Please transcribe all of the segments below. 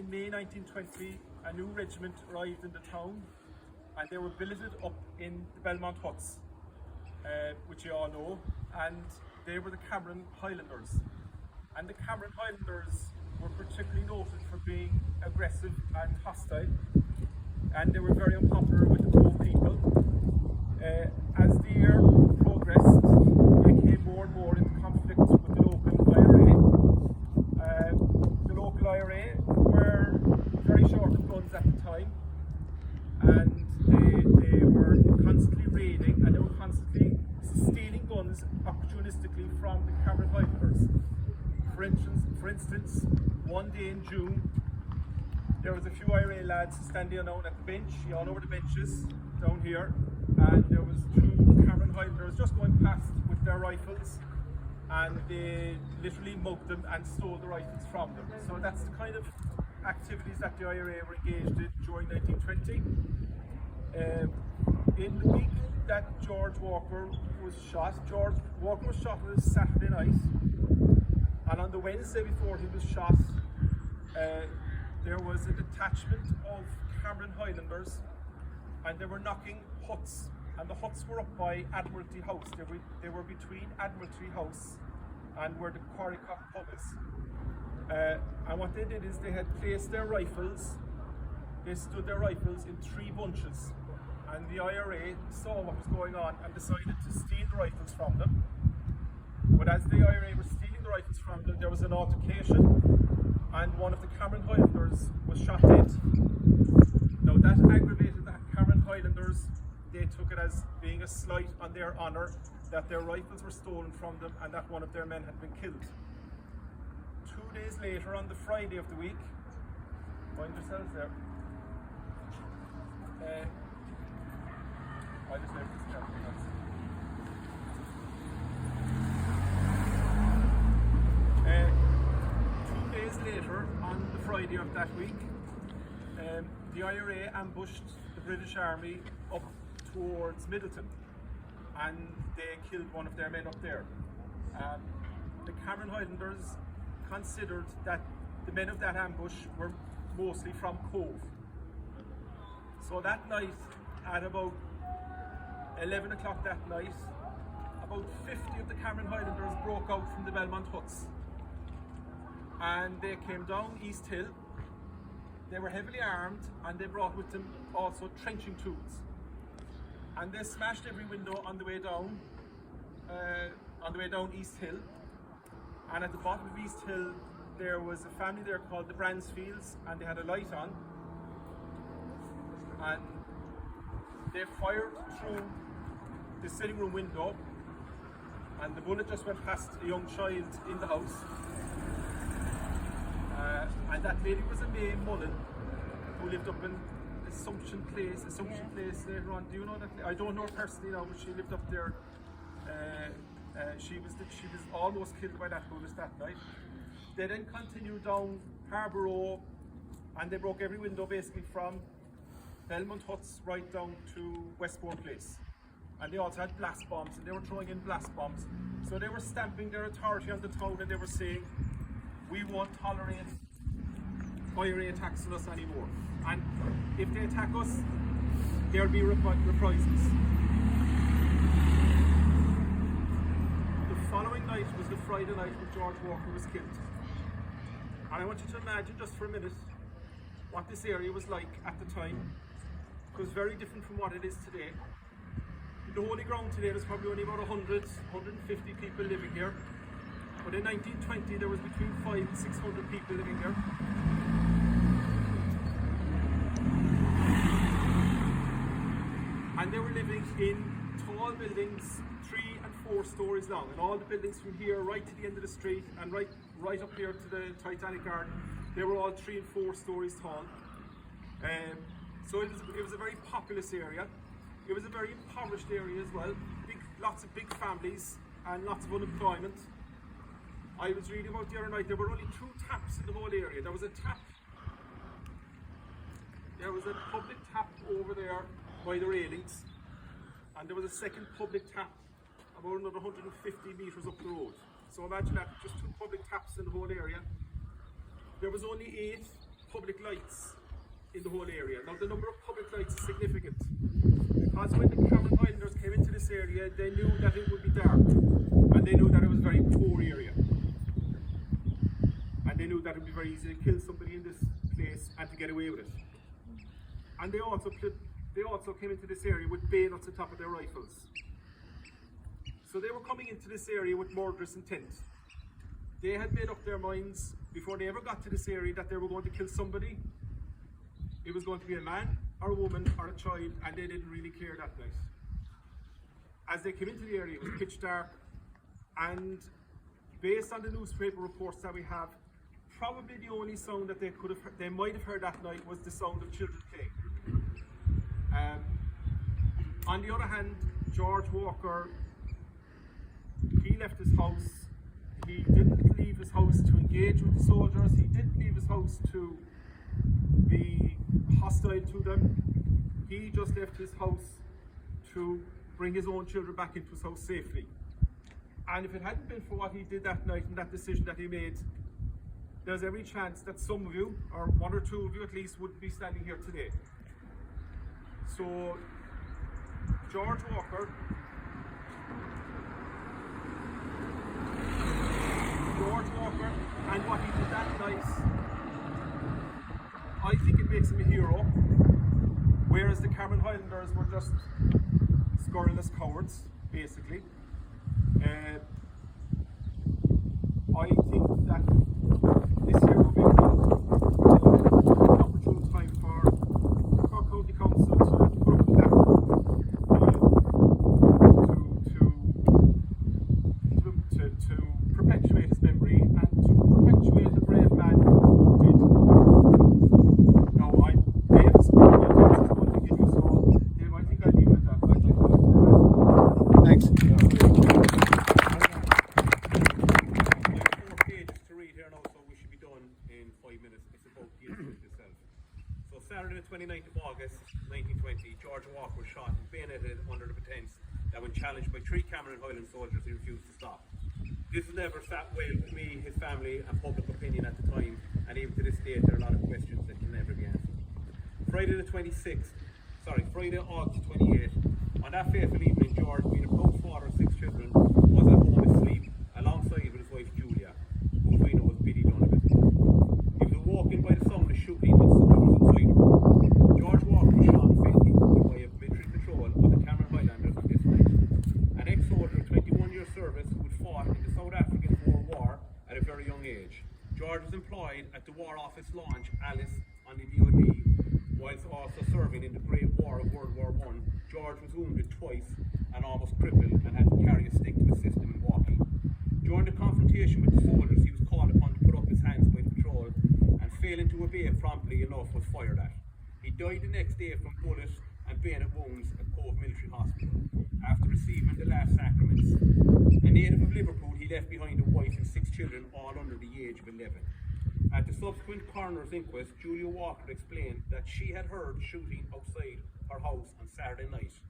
In May 1920, a new regiment arrived in the town and they were billeted up in the Belmont Huts, which you all know, and they were the Cameron Highlanders. And the Cameron Highlanders were particularly noted for being aggressive and hostile, and they were very unpopular with the Cove people. As the year progressed, they came more and more into conflict with the local IRA. The local IRA were very short of guns at the time, and they were constantly raiding and they were constantly stealing guns opportunistically from the Cameron Highlanders. For instance, one day in June, there was a few IRA lads standing down at the bench, you all know where the bench is, down here, and there was two Cameron Highlanders just going past with their rifles, and they literally mugged them and stole the rifles from them. So that's the kind of activities that the IRA were engaged in during 1920. In the week that George Walker was shot on a Saturday night, and on the Wednesday before he was shot, there was a detachment of Cameron Highlanders, and they were knocking huts, and the huts were up by Admiralty House. They were between Admiralty House and where the Quarrycock pub is. And what they did is they had placed their rifles, they stood their rifles in three bunches, and the IRA saw what was going on and decided to steal the rifles from them. But as the IRA were stealing the rifles from them, there was an altercation, and one of the Cameron Highlanders was shot dead. Now that aggravated the Cameron Highlanders. They took it as being a slight on their honour that their rifles were stolen from them and that one of their men had been killed. 2 days later, on the Friday of the week, find yourselves there. I just left this chapter. 2 days later, on the Friday of that week, the IRA ambushed the British Army up towards Middleton, and they killed one of their men up there. The Cameron Highlanders considered that the men of that ambush were mostly from Cove. So that night, at about 11 o'clock that night, about 50 of the Cameron Highlanders broke out from the Belmont Huts, and they came down East Hill. They were heavily armed, and they brought with them also trenching tools. And they smashed every window on the way down East Hill. And at the bottom of East Hill, there was a family there called the Bransfields, and they had a light on. And they fired through the sitting room window, and the bullet just went past a young child in the house. And that lady was a May Mullen, who lived up in Assumption Place later on. Do you know that? I don't know her personally now, but she lived up there. She was almost killed by that bullet that night. They then continued down Harbour Row, and they broke every window basically from Belmont Huts right down to Westbourne Place. And they also had blast bombs, and they were throwing in blast bombs. So they were stamping their authority on the town, and they were saying, we won't tolerate IRA attacks on us anymore. And if they attack us, there'll be reprisals. The following night was the Friday night when George Walker was killed. And I want you to imagine just for a minute what this area was like at the time. It was very different from what it is today. In the Holy Ground today, there's probably only about 100, 150 people living here. But in 1920, there was between 500 and 600 people living there. And they were living in tall buildings, 3 and 4 stories long. And all the buildings from here right to the end of the street and right up here to the Titanic Garden, they were all 3 and 4 stories tall. So it was a very populous area. It was a very impoverished area as well. Lots of big families and lots of unemployment. I was reading about the other night, there were only 2 taps in the whole area. There was a public tap over there by the railings, and there was a second public tap about another 150 metres up the road. So imagine that, just 2 public taps in the whole area. There was only 8 public lights in the whole area. Now the number of public lights is significant because when the Cameron Highlanders came into this area, they knew that it would be dark, and they knew that it was a very poor area, and they knew that it would be very easy to kill somebody in this place and to get away with it. And they also came into this area with bayonets on top of their rifles. So they were coming into this area with murderous intent. They had made up their minds before they ever got to this area that they were going to kill somebody. It was going to be a man or a woman or a child, and they didn't really care that night. As they came into the area, it was pitch dark, and based on the newspaper reports that we have, probably the only sound that they might have heard that night was the sound of children playing. On the other hand, George Walker, he left his house. He didn't leave his house to engage with the soldiers. He didn't leave his house to be hostile to them. He just left his house to bring his own children back into his house safely. And if it hadn't been for what he did that night and that decision that he made, there's every chance that some of you, or one or two of you at least, would be standing here today. So, George Walker and what he did that night, I think it makes him a hero, whereas the Cameron Highlanders were just scurrilous cowards, basically. I think that this year will be an opportune time for Cork County Council to put up a plaque to perpetuate his memory and to perpetuate the brave man who did. Now, Dave is going to give you, so Dave, I think I'll leave it at that. Thanks. 4 pages to read here now, so we should be done in 5 minutes. It's about the incident itself. So Saturday the 29th of August 1920, George Walker was shot and bayoneted under the pretense that when challenged by 3 Cameron Highland soldiers, he refused to stop. This has never sat well with me, his family, and public opinion at the time, and even to this day there are a lot of questions that can never be answered. Friday August 28th, on that fateful evening, George, being a proud father of 6 children, was at home asleep alongside with his wife Julia, who we know as Biddy Donovan. He was awoken by the sound of shooting and soldiers outside the room. George Walker was shot fatally by a military patrol of the Cameron Highlanders on this night. An ex-soldier of 21-year service who had fought in the South African Boer War at a very young age. George was employed at the War Office launch Alice on the DoD, whilst also serving in the Great War of World War I. George was wounded twice and almost crippled and had to carry a stick to assist him in walking. During the confrontation with the soldiers, he was called upon to put up his hands by the patrol, and failing to obey promptly enough was fired at. He died the next day from bullet and bayonet wounds at Cove Military Hospital after receiving the last sacraments. A native of Liverpool, he left behind a wife and 6 children, all under the age of 11. At the subsequent coroner's inquest, Julia Walker explained that she had heard shooting outside her house on Saturday night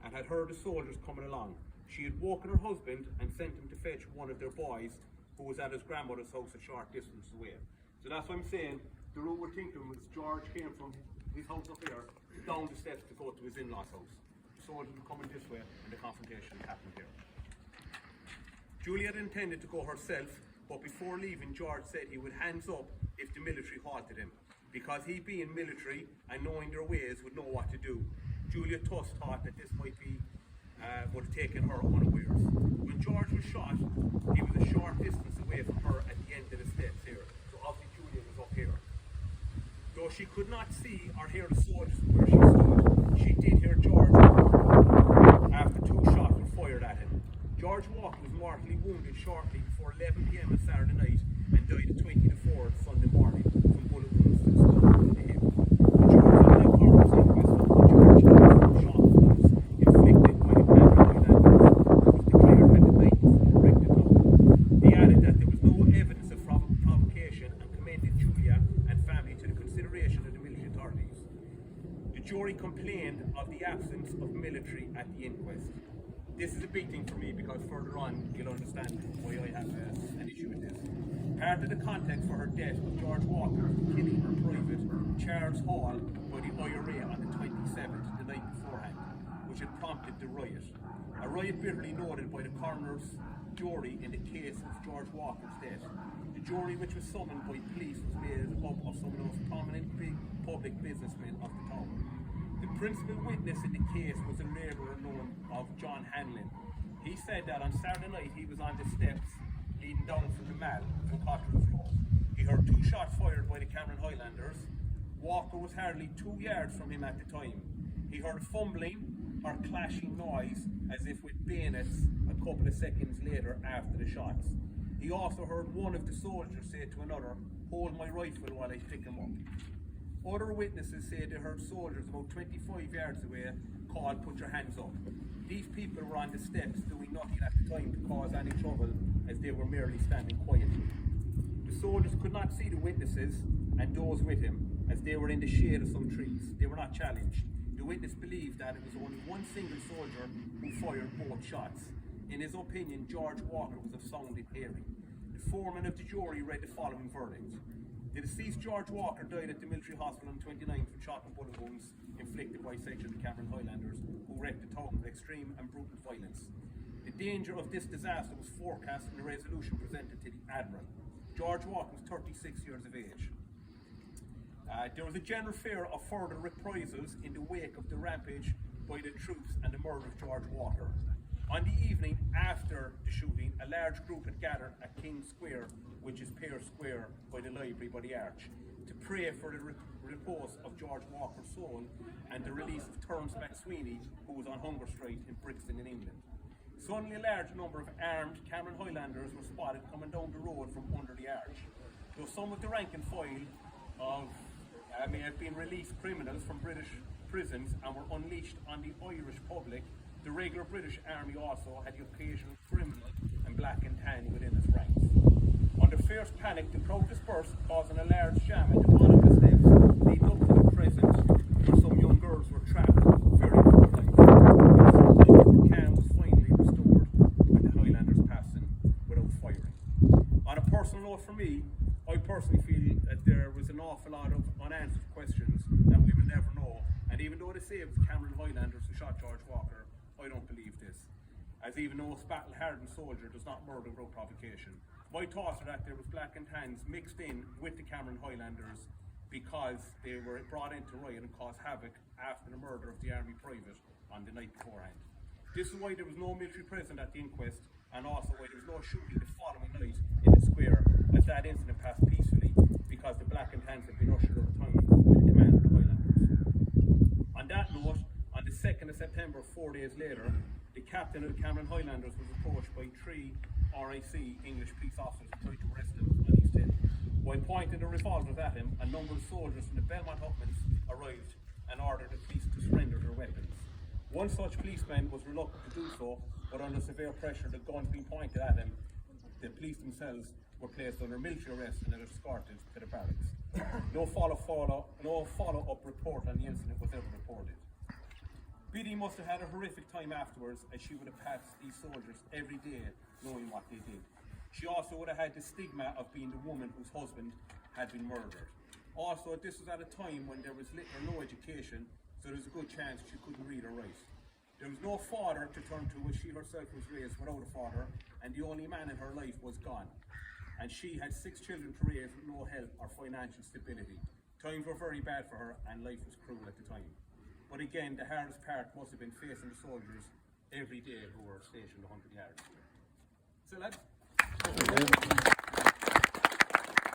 and had heard the soldiers coming along. She had woken her husband and sent him to fetch one of their boys who was at his grandmother's house a short distance away. So that's what I'm saying. The route we're thinking was George came from his house up there down the steps to go to his in-law's house. The soldiers were coming this way and the confrontation happened here. Julia had intended to go herself, but before leaving, George said he would hands up if the military halted him, because he being military and knowing their ways would know what to do. Julia thus thought that this would have taken her unawares. When George was shot, he was a short distance away from her at the end of the steps here. So obviously Julia was up here. Though she could not see or hear the soldiers from where she stood, she did hear George after 2 shots were fired at him. George Walker was mortally wounded shortly before 11 p.m. on Saturday night and died at 20 to 4 Sunday morning from bullet wounds to the stomach and the hip. The jury on that coroner's inquest found that George died from shot wounds inflicted by the Cameron Highlanders, was declared had the night before wrecked the town. They added that there was no evidence of provocation and commended Julia and family to the consideration of the military authorities. The jury complained of the absence of military at the inquest. This is a big thing for me because further on you'll understand why I have an issue with this. Part of the context for her death was George Walker killing her private Guards Hall by the IRA on the 27th, the night beforehand, which had prompted the riot. A riot bitterly noted by the coroner's jury in the case of George Walker's death. The jury, which was summoned by police, was made up of some of the most prominent big public businessmen of the town. The principal witness in the case was a labourer known as John Hanlon. He said that on Saturday night he was on the steps leading down from the Mall from Cotterell's Road. He heard 2 shots fired by the Cameron Highlanders. Walker was hardly 2 yards from him at the time. He heard a fumbling or clashing noise as if with bayonets a couple of seconds later after the shots. He also heard one of the soldiers say to another, "Hold my rifle while I pick him up." Other witnesses say they heard soldiers about 25 yards away call, "Put your hands up." These people were on the steps doing nothing at the time to cause any trouble, as they were merely standing quietly. The soldiers could not see the witnesses and those with him, as they were in the shade of some trees. They were not challenged. The witness believed that it was only one single soldier who fired both shots. In his opinion, George Walker was of sound hearing. The foreman of the jury read the following verdict. The deceased George Walker died at the military hospital on 29 from shot and bullet wounds inflicted by sections of the Cameron Highlanders, who wrecked the town with extreme and brutal violence. The danger of this disaster was forecast in the resolution presented to the Admiral. George Walker was 36 years of age. There was a general fear of further reprisals in the wake of the rampage by the troops and the murder of George Walker. On the evening after the shooting, a large group had gathered at King Square, which is Pearse Square by the library by the Arch, to pray for the repose of George Walker's soul and the release of Terence McSweeney, who was on hunger strike in Brixton in England. Suddenly a large number of armed Cameron Highlanders were spotted coming down the road from under the arch. Though some of the rank and file of may have been released criminals from British prisons and were unleashed on the Irish public, the regular British Army also had the occasional criminal and black and tan within its ranks. Under fierce panic, the crowd dispersed, causing a large jam at the bottom of the steps leading up to the present, where some young girls were trapped very poorly. The calm was finally restored with the Highlanders passing without firing. On a personal note for me, I personally feel that there was an awful lot of unanswered questions that we will never know, and even though they say it was the Cameron Highlanders who shot George Walker, I don't believe this, as even the most battle-hardened soldier does not murder without provocation. My thoughts are that there was black and tans mixed in with the Cameron Highlanders because they were brought in to riot and cause havoc after the murder of the army private on the night beforehand. This is why there was no military present at the inquest, and also why there was no shooting the following night in the square, as that incident passed peacefully because the black and tans had been ushered out of town with the command of the Highlanders. On that note, on the 2nd of September, 4 days later, the captain of the Cameron Highlanders was approached by 3 RIC English police officers who tried to arrest him on East Hill. While pointing their revolvers at him, a number of soldiers from the Belmont Hutmans arrived and ordered the police to surrender their weapons. One such policeman was reluctant to do so, but under severe pressure, the guns being pointed at him, the police themselves were placed under military arrest and escorted to the barracks. No follow-up report on the incident was ever reported. Biddy must have had a horrific time afterwards, as she would have passed these soldiers every day knowing what they did. She also would have had the stigma of being the woman whose husband had been murdered. Also, this was at a time when there was little or no education, so there was a good chance she couldn't read or write. There was no father to turn to, as she herself was raised without a father, and the only man in her life was gone. And she had 6 children to raise with no help or financial stability. Times were very bad for her, and life was cruel at the time. But again, the hardest part must have been facing the soldiers every day who were stationed 100 yards. So lads.